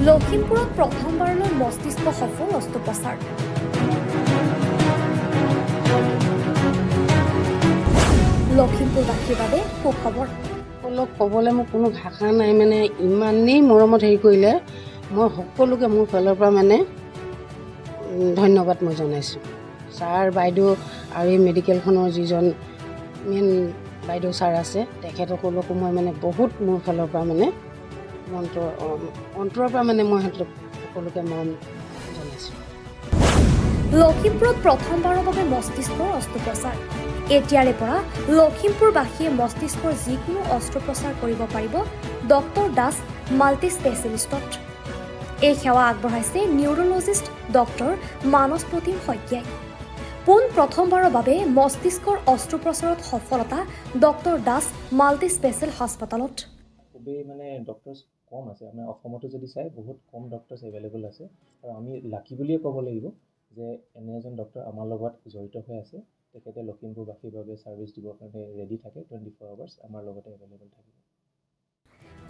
লখিমপুৰত প্ৰথমবাৰলৈ মস্তিষ্ক সফল অস্ত্ৰোপচাৰ। লখিমপুৰবাসীৰ বাবে সুখবৰ। সকলোক ক'বলৈ মোৰ কোনো ভাষা নাই, মানে ইমানেই মৰমত হেৰি কৰিলে, মই সকলোকে মোৰ ফালৰ পৰা মানে ধন্যবাদ মই জনাইছোঁ। ছাৰ বাইদেউ আৰু এই মেডিকেলখনৰ যিজন মেইন বাইদেউ ছাৰ আছে, তেখেতসকলকো মই মানে বহুত মোৰ ফালৰ পৰা মানে অন্তৰৰ পৰা মানে মই সিহঁতক সকলোকে মৰম জনাইছোঁ। লখিমপুৰত প্ৰথমবাৰৰ বাবে মস্তিষ্কৰ অস্ত্ৰোপচাৰ। এতিয়াৰে পৰা লখিমপুৰবাসীয়ে মস্তিষ্কৰ যিকোনো অস্ত্ৰোপচাৰ কৰিব পাৰিব ডক্টৰ দাস মাল্টি স্পেচিয়েলিষ্টত। এই সেৱা আগবঢ়াইছে নিউৰলজিষ্ট ডক্টৰ মানস প্ৰতিম শইকীয়াই। পোন প্ৰথমবাৰৰ বাবে মস্তিষ্কৰ অস্ত্ৰোপচাৰত সফলতা ডক্টৰ দাস মাল্টি স্পেচিয়েল হাস্পাতালত। খুবেই মানে ডক্টৰছ কম আছে, আমাৰ অসমতো যদি চাই বহুত কম ডক্টৰছ এভেইলেবল আছে, আৰু আমি লাকি বুলিয়ে ক'ব লাগিব যে এনে এজন ডক্টৰ আমাৰ লগত জড়িত হৈ আছে। তেখেতে লখিমপুৰবাসীৰ বাবে ছাৰ্ভিচ দিবৰ কাৰণে ৰেডি থাকে, 24 আৱাৰ্ছ আমাৰ লগতে এভেইলেবল থাকিব।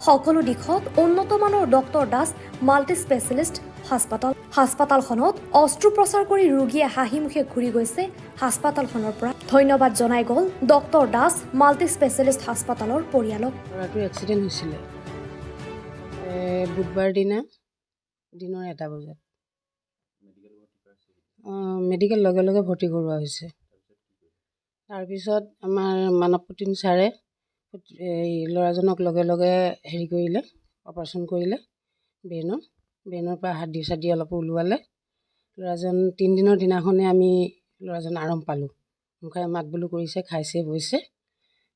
সকলো দিশত উন্নতমানৰ ডক্টৰ দাস মাল্টি স্পেচিয়েলিষ্ট হাস্পাতাল। হাস্পাতালখনত অস্ত্ৰোপচাৰ কৰি ৰোগীয়ে হাঁহিমুখে ঘূৰি গৈছে হাস্পাতালখনৰ পৰা। ধন্যবাদ জনাই গ'ল ডক্টৰ দাস মাল্টি স্পেচিয়েলিষ্ট হাস্পাতালৰ পৰিয়ালক। ল'ৰাটোৰ এক্সিডেণ্ট হৈছিলে বুধবাৰ দিনৰ 1 বজাত। মেডিকেল লগে লগে ভৰ্তি কৰোৱা হৈছে। তাৰপিছত আমাৰ মানৱ প্ৰতিম ছাৰে এই ল'ৰাজনক লগে লগে হেৰি কৰিলে, অপাৰেশ্যন কৰিলে ব্ৰেইনৰ পৰা হাদ্দি চাদ্দি অলপ ওলোৱালে। ল'ৰাজন 3 দিনৰ দিনাখনে আমি ল'ৰাজন আৰাম পালোঁ। মুখেৰে মাত বোলো কৰিছে, খাইছে বৈছে।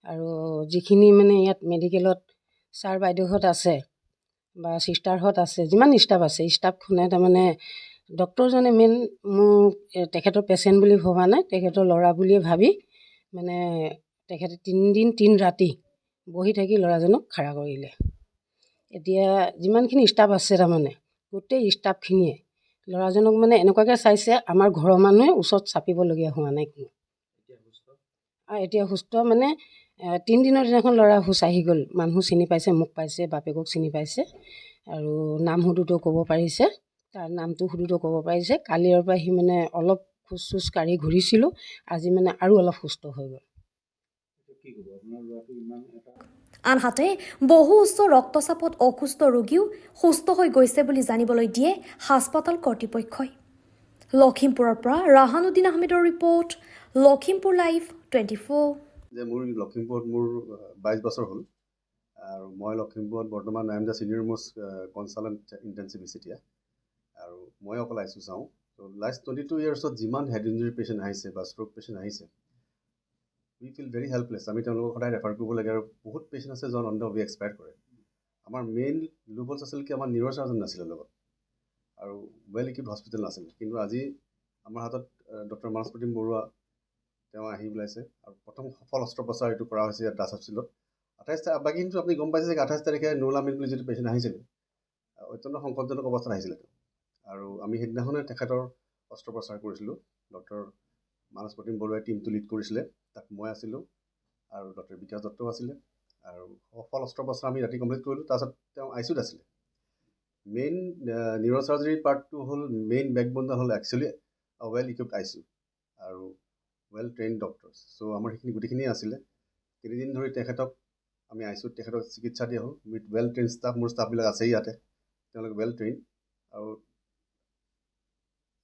আৰু যিখিনি মানে ইয়াত মেডিকেলত ছাৰ বাইদেউহঁত আছে বা চিষ্টাৰহঁত আছে, যিমান ষ্টাফ আছে, ষ্টাফখনে তাৰমানে ডক্টৰজনে মেইন মোক তেখেতৰ পেচেণ্ট বুলি ভবা নাই, তেখেতৰ ল'ৰা বুলিয়ে ভাবি মানে তেখেতে 3 দিন 3 ৰাতি বহি থাকি ল'ৰাজনক খাৰা কৰিলে। এতিয়া যিমানখিনি ষ্টাফ আছে তাৰমানে গোটেই ষ্টাফখিনিয়ে ল'ৰাজনক মানে এনেকুৱাকৈ চাইছে, আমাৰ ঘৰৰ মানুহে ওচৰত চাপিবলগীয়া হোৱা নাই কোনো। আৰু এতিয়া সুস্থ মানে 3 দিনৰ দিনাখন ল'ৰা হুচ আহি গ'ল, মানুহ চিনি পাইছে, মোক পাইছে, বাপেকক চিনি পাইছে, আৰু নাম সুধোতো ক'ব পাৰিছে, তাৰ নামটো সুধোতো ক'ব পাৰিছে। কালিৰ পৰা সি মানে অলপ খোজ চোজ কাঢ়ি ঘূৰিছিলোঁ, আজি মানে আৰু অলপ সুস্থ হৈ গ'ল। আনহাতে বহু উচ্চ ৰক্তচাপত অসুস্থ ৰোগীও সুস্থ হৈ গৈছে বুলি জানিবলৈ দিয়ে হাস্পাতাল কৰ্তৃপক্ষই। লখিমপুৰৰ পৰা ৰাহানুদ্দিন আহমেদৰ ৰিপৰ্ট, লখিমপুৰ লাইভ 24। যে মোৰ লখিমপুৰত মোৰ 22 বছৰ হ'ল, আৰু মই লখিমপুৰত বৰ্তমান I am the senior most consultant intensivist এতিয়া, আৰু মই অকল আইচু চাওঁ। ত' লাষ্ট 22 ইয়াৰ্ছত যিমান হেড ইঞ্জুৰি পেচেণ্ট আহিছে বা ষ্ট্ৰক পেচেণ্ট আহিছে, উই ফিল ভেৰি হেল্পলেছ। আমি তেওঁলোকক সদায় ৰেফাৰ কৰিব লাগে, আৰু বহুত পেচেণ্ট আছে জন অন দ্য ৱে এক্সপায়াৰ কৰে। আমাৰ মেইন লুবলছ আছিল কি আমাৰ নিউৰ চাৰ্জন নাছিলে লগত, আৰু ৱেল ইকুইপড হস্পিটেল নাছিলে। কিন্তু আজি আমাৰ হাতত ডক্টৰ মানস প্ৰতিম বৰুৱা তেওঁ আহি ওলাইছে, আৰু প্ৰথম সফল অস্ত্ৰোপচাৰ এইটো কৰা হৈছে ইয়াত দাস হস্পিটেলত। 28 বাকী কিন্তু আপুনি গম পাইছে যে 28 তাৰিখে নুৰুল আমিন বুলি যিটো পেচেণ্ট আহিছিলে, অত্যন্ত সংকটজনক অৱস্থাত আহিছিলে, আৰু আমি সেইদিনাখনে তেখেতৰ অস্ত্ৰোপচাৰ কৰিছিলোঁ। ডক্টৰ মানস প্ৰতিম বৰুৱাই টীমটো লিড কৰিছিলে, তাত মই আছিলোঁ আৰু ডক্টৰ বিকাশ দত্তও আছিলে, আৰু সফল অস্ত্ৰোপচাৰ আমি ৰাতি কমপ্লিট কৰিলোঁ। তাৰপিছত তেওঁ আইচিউত আছিলে। মেইন নিউৰ' চাৰ্জাৰী পাৰ্টটো হ'ল, মেইন বেকবনডাল হ'ল একচুৱেলি ৱেল ইকুইপড আইচিউ আৰু ৱেল ট্ৰেইন ডক্টৰছ। চ' আমাৰ সেইখিনি গোটেইখিনিয়ে আছিলে। 3 দিন ধৰি তেখেতক আমি আইচিউত তেখেতক চিকিৎসা দিয়া হ'ল উইথ ৱেল ট্ৰেইন ষ্টাফ। মোৰ ষ্টাফবিলাক আছেই ইয়াতে, তেওঁলোকে ৱেল ট্ৰেইন। আৰু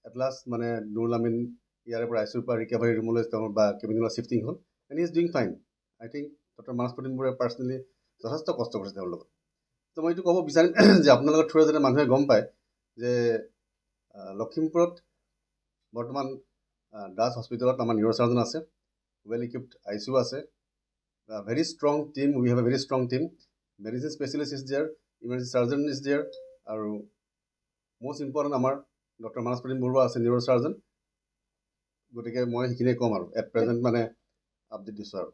এট লাষ্ট মানে নুৰুল আমিন ইয়াৰে পৰা আইচিউৰ পৰা ৰিকভাৰী ৰুমলৈ তেওঁৰ বা কেবিনলৈ শ্বিফটিং হ'ল, and he is doing fine. I think doctor Manas Pratim বৰুৱাই পাৰ্চনেলি যথেষ্ট কষ্ট কৰিছে তেওঁৰ লগত। ত' মই এইটো ক'ব বিচাৰিম যে আপোনালোকৰ থ্ৰুৰে যাতে মানুহে গম পায় যে লখিমপুৰত বৰ্তমান দাস হস্পিটেলত আমাৰ নিউৰ' চাৰ্জন আছে, ৱেল ইকুইপড আইচিউ আছে, very strong team. We have a very strong team. Medicine specialist is there, emergency surgeon is there, আৰু মষ্ট ইম্পৰ্টেণ্ট আমাৰ ডক্টৰ মানস প্ৰতিম বৰুৱা আছে নিউৰ' চাৰ্জন। গতিকে মই সেইখিনিয়ে ক'ম আৰু এট প্ৰেজেণ্ট মানে আপডেট দিছোঁ আৰু।